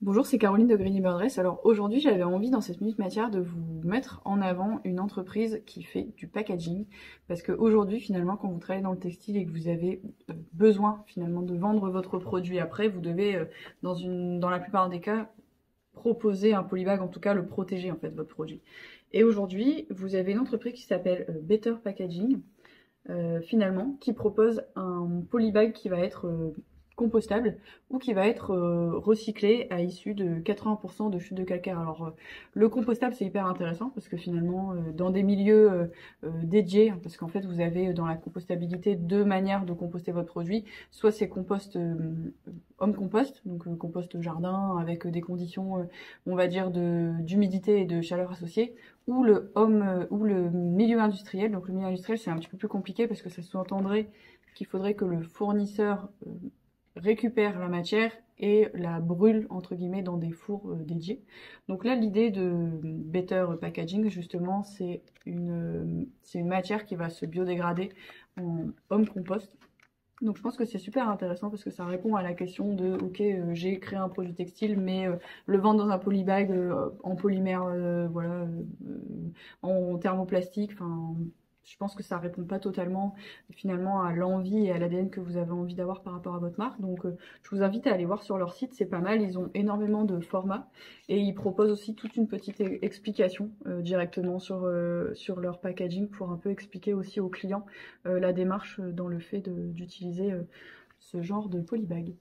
Bonjour, c'est Caroline de Greeny Bird Dress. Alors aujourd'hui, j'avais envie dans cette minute matière de vous mettre en avant une entreprise qui fait du packaging. Parce qu'aujourd'hui, finalement, quand vous travaillez dans le textile et que vous avez besoin finalement de vendre votre produit après, vous devez, dans la plupart des cas, proposer un polybag, en tout cas le protéger en fait, votre produit. Et aujourd'hui, vous avez une entreprise qui s'appelle Better Packaging, finalement, qui propose un polybag qui va être compostable ou qui va être recyclé à issue de 80% de chute de calcaire. Alors le compostable c'est hyper intéressant parce que finalement dans des milieux dédiés, hein, parce qu'en fait vous avez dans la compostabilité deux manières de composter votre produit, soit c'est compost home compost, donc compost jardin avec des conditions on va dire d'humidité et de chaleur associées, ou le home ou le milieu industriel. Donc le milieu industriel c'est un petit peu plus compliqué parce que ça sous-entendrait qu'il faudrait que le fournisseur récupère la matière et la brûle entre guillemets dans des fours dédiés. Donc là l'idée de Better Packaging justement c'est une matière qui va se biodégrader en home compost. Donc je pense que c'est super intéressant parce que ça répond à la question de ok j'ai créé un produit textile mais le vendre dans un polybag en polymère voilà en thermoplastique, enfin je pense que ça répond pas totalement finalement à l'envie et à l'ADN que vous avez envie d'avoir par rapport à votre marque. Donc je vous invite à aller voir sur leur site, c'est pas mal, ils ont énormément de formats et ils proposent aussi toute une petite explication directement sur leur packaging pour un peu expliquer aussi aux clients la démarche dans le fait d'utiliser ce genre de polybag.